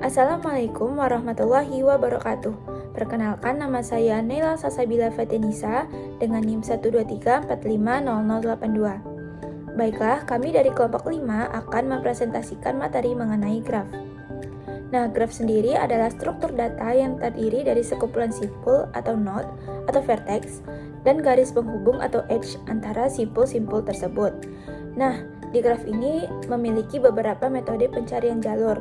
Assalamualaikum warahmatullahi wabarakatuh. Perkenalkan, nama saya Naila Sasabila Fatinisa dengan NIM 123450082. Baiklah, kami dari kelompok 5 akan mempresentasikan materi mengenai graf. Nah, graf sendiri adalah struktur data yang terdiri dari sekumpulan simpul atau node atau vertex dan garis penghubung atau edge antara simpul-simpul tersebut. Nah, di graf ini memiliki beberapa metode pencarian jalur.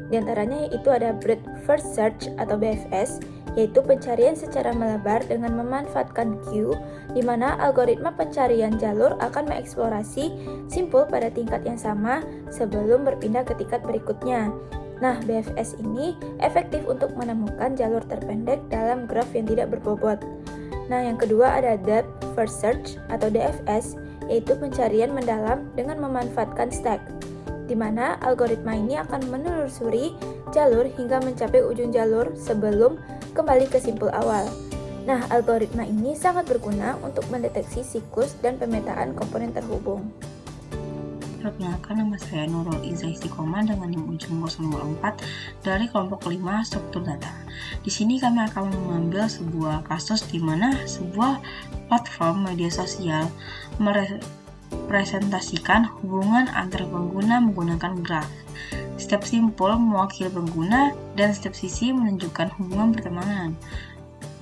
Di antaranya yaitu ada breadth first search atau BFS, yaitu pencarian secara melebar dengan memanfaatkan queue, di mana algoritma pencarian jalur akan mengeksplorasi simpul pada tingkat yang sama sebelum berpindah ke tingkat berikutnya. Nah, BFS ini efektif untuk menemukan jalur terpendek dalam graf yang tidak berbobot. Nah, yang kedua ada depth first search atau DFS, yaitu pencarian mendalam dengan memanfaatkan stack, di mana algoritma ini akan menelusuri jalur hingga mencapai ujung jalur sebelum kembali ke simpul awal. Nah, algoritma ini sangat berguna untuk mendeteksi siklus dan pemetaan komponen terhubung. Perkenalkan, nama saya Nurul Izah Istiqomah dengan NIM ujung 004 dari kelompok 5 struktur data. Di sini kami akan mengambil sebuah kasus di mana sebuah platform media sosial presentasikan hubungan antar pengguna menggunakan graf. Setiap simpul mewakili pengguna dan setiap sisi menunjukkan hubungan pertemanan.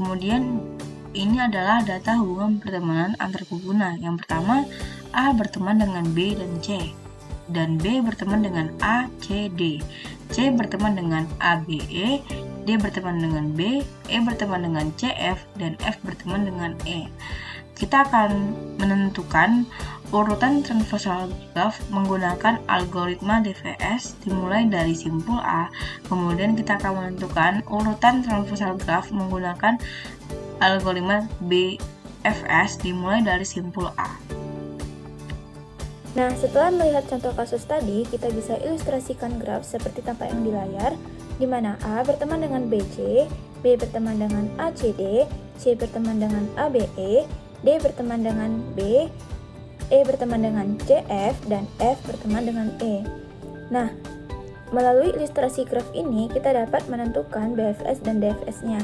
Kemudian ini adalah data hubungan pertemanan antar pengguna. Yang pertama, A berteman dengan B dan C, dan B berteman dengan A, C, D. C berteman dengan A, B, E, D berteman dengan B, E berteman dengan C, F, dan F berteman dengan E. Kita akan menentukan urutan transversal graph menggunakan algoritma DFS dimulai dari simpul A. Kemudian kita akan menentukan urutan transversal graph menggunakan algoritma BFS dimulai dari simpul A. Nah, setelah melihat contoh kasus tadi, kita bisa ilustrasikan graf seperti tampak yang di layar, di mana A berteman dengan BC, B berteman dengan ACD, C berteman dengan ABE, D berteman dengan B, E berteman dengan CF, dan F berteman dengan E. Nah, melalui ilustrasi graf ini, kita dapat menentukan BFS dan DFS-nya.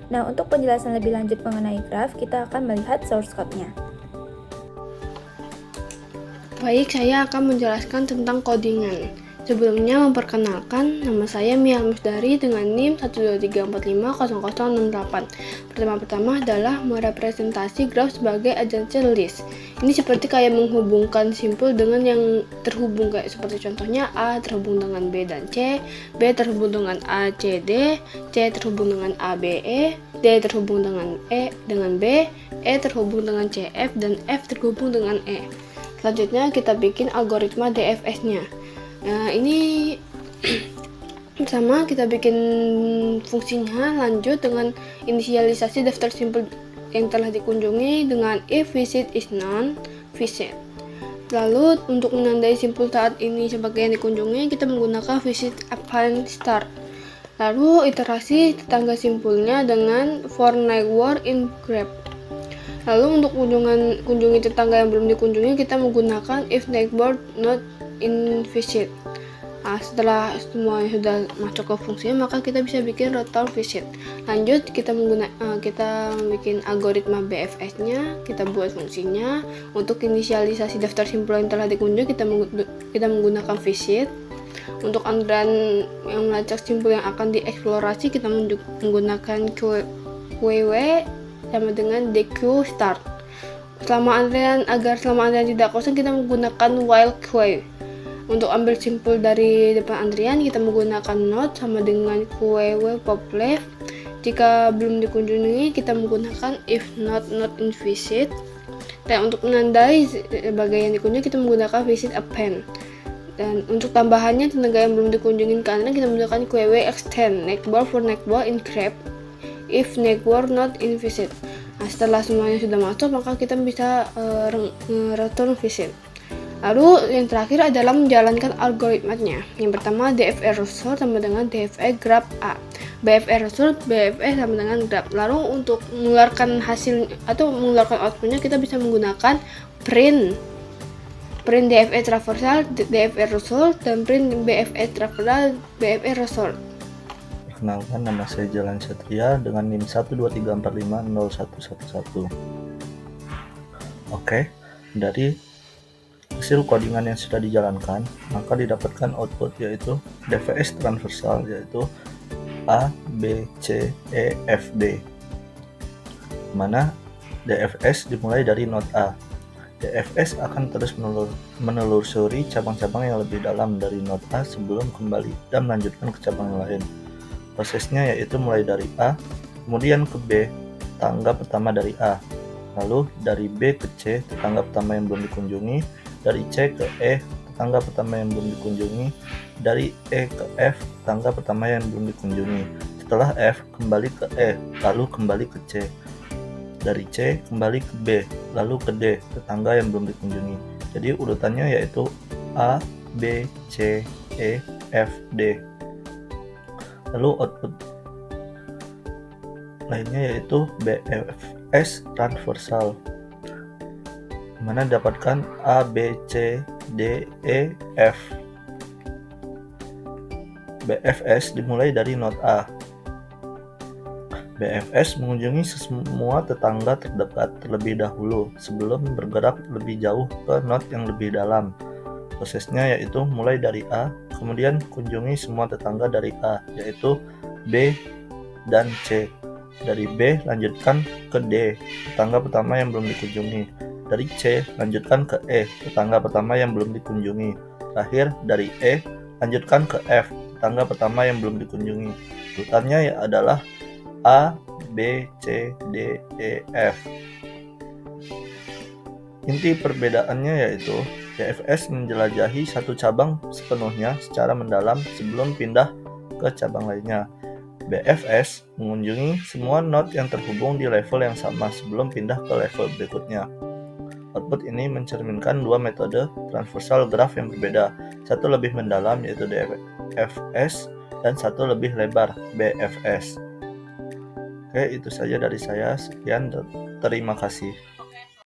Nah, untuk penjelasan lebih lanjut mengenai graf, kita akan melihat source code-nya. Baik, saya akan menjelaskan tentang codingan. Sebelumnya memperkenalkan, nama saya Mia Musdari dengan NIM 123450068. Pertama-tama adalah merepresentasi graf sebagai adjacent list. Ini seperti kayak menghubungkan simpul dengan yang terhubung, kayak seperti contohnya A terhubung dengan B dan C, B terhubung dengan A, C, D, C terhubung dengan A, B, E, D terhubung dengan E dengan B, E terhubung dengan C, F, dan F terhubung dengan E. Selanjutnya kita bikin algoritma DFS-nya. Nah, ini pertama kita bikin fungsinya, lanjut dengan inisialisasi daftar simpul yang telah dikunjungi dengan if visit is non visit. Lalu untuk menandai simpul saat ini sebagai yang dikunjungi, kita menggunakan visit upon start. Lalu iterasi tetangga simpulnya dengan for neighbor in graph. Lalu untuk kunjungi tetangga yang belum dikunjungi, kita menggunakan if neighbor not in visit. Nah, setelah semuanya sudah masuk ke fungsinya, maka kita bisa bikin return visit. Lanjut kita bikin algoritma BFS-nya, kita buat fungsinya. Untuk inisialisasi daftar simpul yang telah dikunjungi, kita menggunakan visit. Untuk antrian yang melacak simpul yang akan dieksplorasi, kita menggunakan QW sama dengan DQ start. Agar selama antrian tidak kosong, kita menggunakan while queue. Untuk ambil simpul dari depan antrian, kita menggunakan not sama dengan QW pop left. Jika belum dikunjungi, kita menggunakan if not in visit. Dan untuk menandai sebagai yang dikunjungi, kita menggunakan visit append. Dan untuk tambahannya, tenaga yang belum dikunjungi ke antrian, kita menggunakan QW extend neighbor for neighbor in graph if neighbor not in visit. Nah, setelah semuanya sudah masuk, maka kita bisa return visit. Lalu yang terakhir adalah menjalankan algoritmanya. Yang pertama, DFE result sama dengan DFE graph A. BFE result, BFE sama dengan graph. Lalu untuk mengeluarkan hasil atau mengeluarkan outputnya, kita bisa menggunakan print DFE traversal, DFE result, dan print BFE traversal, BFE result. Perkenalkan, nama saya Jalan Satria dengan NIM 123450111. Oke, dari hasil codingan yang sudah dijalankan, maka didapatkan output yaitu DFS transversal, yaitu A, B, C, E, F, D. Mana DFS dimulai dari not A. DFS akan terus menelusuri cabang-cabang yang lebih dalam dari not A sebelum kembali dan melanjutkan ke cabang yang lain. Prosesnya yaitu mulai dari A, kemudian ke B, tetangga pertama dari A, lalu dari B ke C, tetangga pertama yang belum dikunjungi, dari C ke E, tetangga pertama yang belum dikunjungi, dari E ke F, tetangga pertama yang belum dikunjungi. Setelah F, kembali ke E, lalu kembali ke C. Dari C kembali ke B, lalu ke D, tetangga yang belum dikunjungi. Jadi urutannya yaitu A, B, C, E, F, D. Lalu output lainnya yaitu BFS transversal, mana dapatkan A, B, C, D, E, F. BFS dimulai dari not A. BFS mengunjungi semua tetangga terdekat terlebih dahulu sebelum bergerak lebih jauh ke not yang lebih dalam. Prosesnya yaitu mulai dari A, kemudian kunjungi semua tetangga dari A, yaitu B dan C. Dari B lanjutkan ke D, tetangga pertama yang belum dikunjungi. Dari C lanjutkan ke E, tetangga pertama yang belum dikunjungi. Terakhir dari E lanjutkan ke F, tetangga pertama yang belum dikunjungi. Urutannya adalah A, B, C, D, E, F. Inti perbedaannya yaitu DFS menjelajahi satu cabang sepenuhnya secara mendalam sebelum pindah ke cabang lainnya. BFS mengunjungi semua not yang terhubung di level yang sama sebelum pindah ke level berikutnya. Output ini mencerminkan dua metode transversal graph yang berbeda, satu lebih mendalam yaitu DFS dan satu lebih lebar BFS. Oke, itu saja dari saya. Sekian, terima kasih.